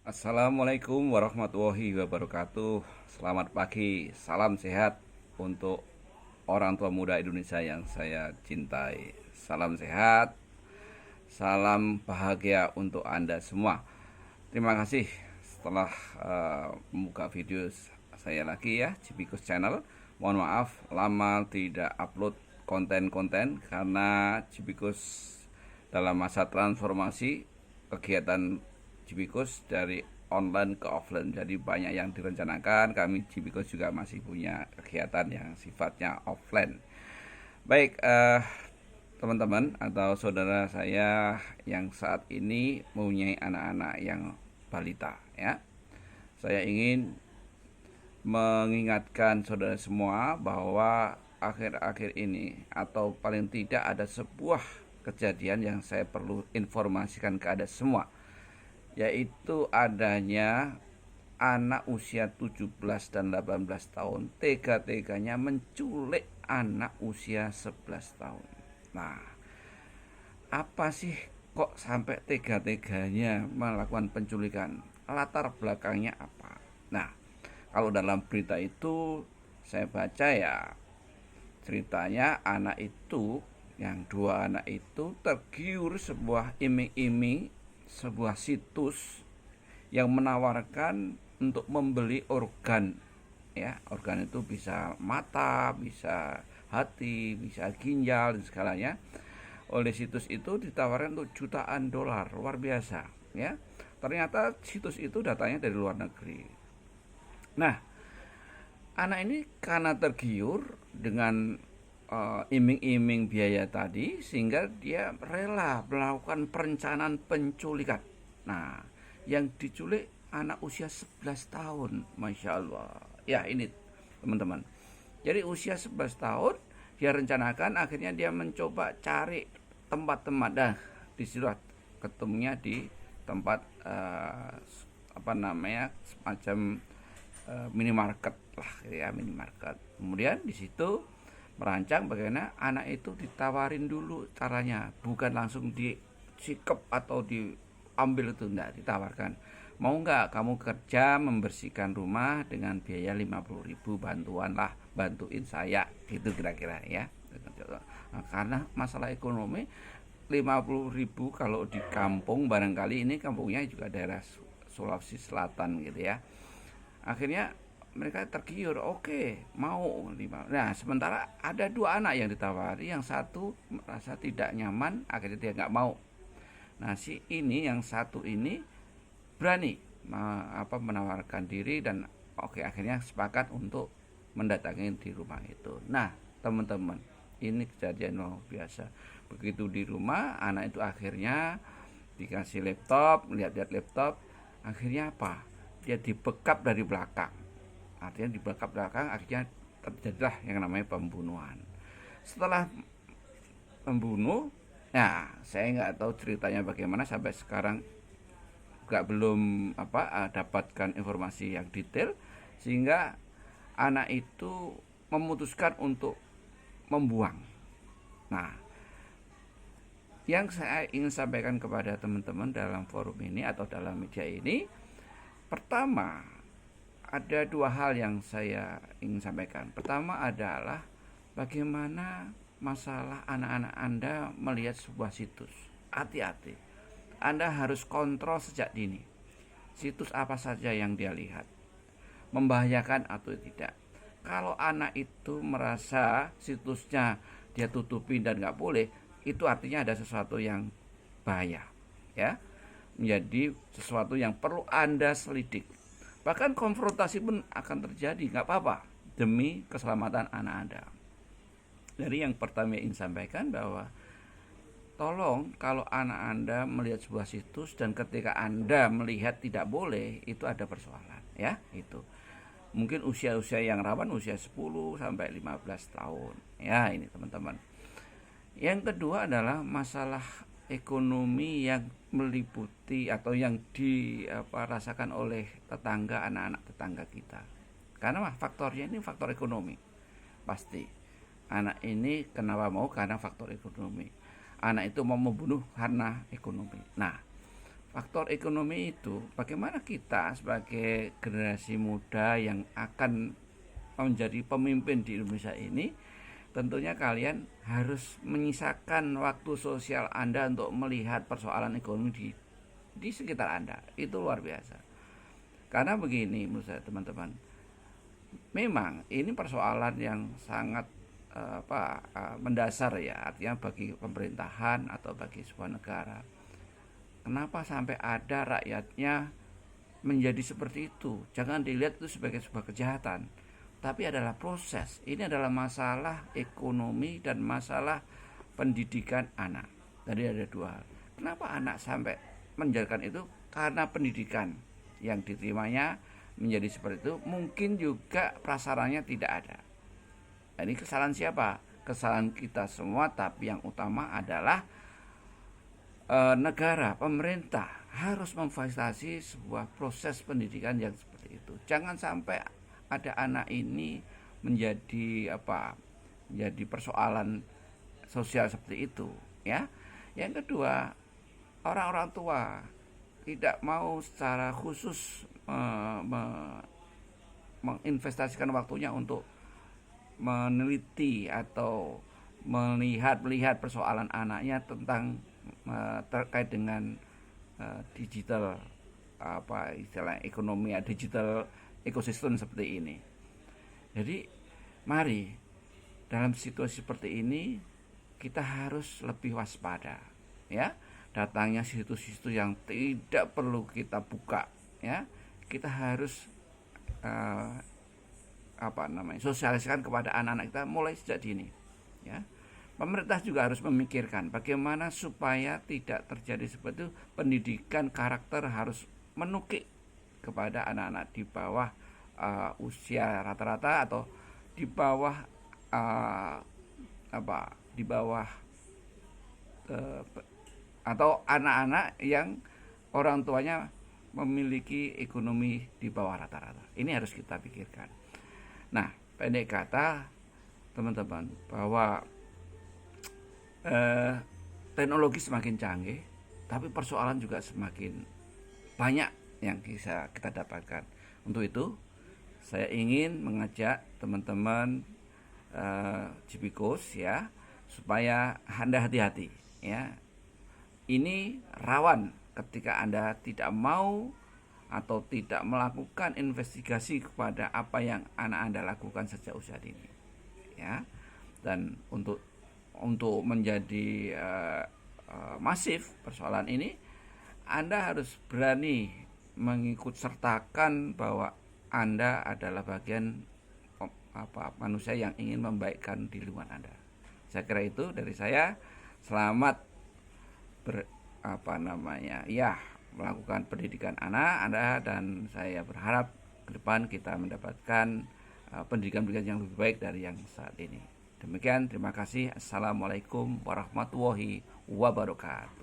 Assalamualaikum warahmatullahi wabarakatuh. Selamat pagi, salam sehat untuk orang tua muda Indonesia yang saya cintai. Salam sehat, salam bahagia untuk Anda semua. Terima kasih setelah membuka video saya lagi ya, Cibikus Channel. Mohon maaf lama tidak upload konten-konten karena Cibikus dalam masa transformasi kegiatan Cibikus dari online ke offline. Jadi banyak yang direncanakan. Kami Cibikus juga masih punya kegiatan yang sifatnya offline. Baik, teman-teman atau saudara saya yang saat ini mempunyai anak-anak yang balita ya. Saya ingin mengingatkan saudara semua bahwa akhir-akhir ini atau paling tidak ada sebuah kejadian yang saya perlu informasikan ke Anda semua, yaitu adanya anak usia 17 dan 18 tahun tega-teganya menculik anak usia 11 tahun. Nah, apa sih kok sampai tega-teganya melakukan penculikan? Latar belakangnya apa? Nah, kalau dalam berita itu saya baca ya, ceritanya anak itu, yang dua anak itu tergiur sebuah iming-iming, sebuah situs yang menawarkan untuk membeli organ ya. Organ itu bisa mata, bisa hati, bisa ginjal dan segalanya. Oleh situs itu ditawarkan untuk jutaan dolar, luar biasa ya. Ternyata situs itu datanya dari luar negeri. Nah, anak ini karena tergiur dengan iming-iming biaya tadi, sehingga dia rela melakukan perencanaan penculikan. Nah, yang diculik anak usia 11 tahun. Masya Allah. Ya, ini teman-teman. Jadi usia 11 tahun dia rencanakan, akhirnya dia mencoba cari tempat-tempat. Dah disuruh ketemunya di tempat apa namanya, semacam minimarket lah ya, minimarket. Kemudian di situ merancang bagaimana anak itu ditawarin dulu caranya, bukan langsung disikap atau diambil, itu enggak, ditawarkan. Mau nggak kamu kerja membersihkan rumah dengan biaya 50.000, bantuan lah, bantuin saya gitu kira-kira ya. Nah, karena masalah ekonomi, 50.000 kalau di kampung, barangkali ini kampungnya juga daerah Sulawesi Selatan gitu ya. Akhirnya mereka tergiur, oke, mau 5. Nah, sementara ada dua anak yang ditawari, yang satu merasa tidak nyaman, akhirnya dia nggak mau. Nah, si ini yang satu ini berani menawarkan diri, dan oke, akhirnya sepakat untuk mendatangi di rumah itu. Nah, teman-teman, ini kejadian luar biasa. Begitu di rumah, anak itu akhirnya dikasih laptop, lihat-lihat laptop, akhirnya apa? Dia dibekap dari belakang. Artinya dibekap belakang, akhirnya terjadilah yang namanya pembunuhan. Setelah membunuh, nah saya nggak tahu ceritanya bagaimana sampai sekarang, nggak belum dapatkan informasi yang detail, sehingga anak itu memutuskan untuk membuang. Nah, yang saya ingin sampaikan kepada teman-teman dalam forum ini atau dalam media ini, pertama, ada dua hal yang saya ingin sampaikan. Pertama adalah bagaimana masalah anak-anak Anda melihat sebuah situs. Hati-hati. Anda harus kontrol sejak dini. Situs apa saja yang dia lihat, membahayakan atau tidak. Kalau anak itu merasa situsnya dia tutupin dan nggak boleh, itu artinya ada sesuatu yang bahaya ya, menjadi sesuatu yang perlu Anda selidik. Bahkan konfrontasi pun akan terjadi, nggak apa-apa, demi keselamatan anak Anda. Jadi yang pertama yang ingin sampaikan bahwa tolong, kalau anak Anda melihat sebuah situs dan ketika Anda melihat tidak boleh, itu ada persoalan ya. Itu mungkin usia-usia yang rawan, usia 10 sampai 15 tahun ya, ini teman-teman. Yang kedua adalah masalah ekonomi yang meliputi atau yang dirasakan oleh tetangga, anak-anak tetangga kita. Karena faktornya ini faktor ekonomi. Pasti anak ini kenapa mau, karena faktor ekonomi. Anak itu mau membunuh karena ekonomi. Nah, faktor ekonomi itu, bagaimana kita sebagai generasi muda yang akan menjadi pemimpin di Indonesia ini, tentunya kalian harus menyisakan waktu sosial Anda untuk melihat persoalan ekonomi di sekitar Anda. Itu luar biasa. Karena begini menurut saya teman-teman, memang ini persoalan yang sangat mendasar ya, artinya bagi pemerintahan atau bagi sebuah negara. Kenapa sampai ada rakyatnya menjadi seperti itu? Jangan dilihat itu sebagai sebuah kejahatan, tapi adalah proses. Ini adalah masalah ekonomi dan masalah pendidikan anak. Tadi ada dua hal. Kenapa anak sampai menjalankan itu? Karena pendidikan yang diterimanya menjadi seperti itu. Mungkin juga prasarannya tidak ada. Ini kesalahan siapa? Kesalahan kita semua, tapi yang utama adalah negara, pemerintah harus memfasilitasi sebuah proses pendidikan yang seperti itu. Jangan sampai ada anak ini menjadi menjadi persoalan sosial seperti itu, ya. Yang kedua, orang-orang tua tidak mau secara khusus menginvestasikan waktunya untuk meneliti atau melihat persoalan anaknya tentang terkait dengan digital istilah ekonomi digital ekosistem seperti ini. Jadi mari dalam situasi seperti ini kita harus lebih waspada, ya. Datangnya situs-situs yang tidak perlu kita buka, ya. Kita harus sosialisasikan kepada anak-anak kita mulai sejak dini, ya. Pemerintah juga harus memikirkan bagaimana supaya tidak terjadi seperti itu. Pendidikan karakter harus menukik kepada anak-anak di bawah usia rata-rata atau di bawah atau anak-anak yang orang tuanya memiliki ekonomi di bawah rata-rata. Ini harus kita pikirkan. Nah, pendek kata teman-teman, bahwa teknologi semakin canggih, tapi persoalan juga semakin banyak yang bisa kita dapatkan. Untuk itu, saya ingin mengajak teman-teman Cipikos, ya, supaya Anda hati-hati, ya. Ini rawan ketika Anda tidak mau atau tidak melakukan investigasi kepada apa yang anak Anda lakukan sejak usia dini, ya. Dan untuk menjadi masif persoalan ini, Anda harus berani mengikut sertakan bahwa Anda adalah bagian manusia yang ingin membaikkan di lingkungan Anda. Saya kira itu dari saya. Selamat melakukan pendidikan anak Anda, dan saya berharap ke depan kita mendapatkan pendidikan yang lebih baik dari yang saat ini. Demikian, terima kasih. Assalamualaikum warahmatullahi wabarakatuh.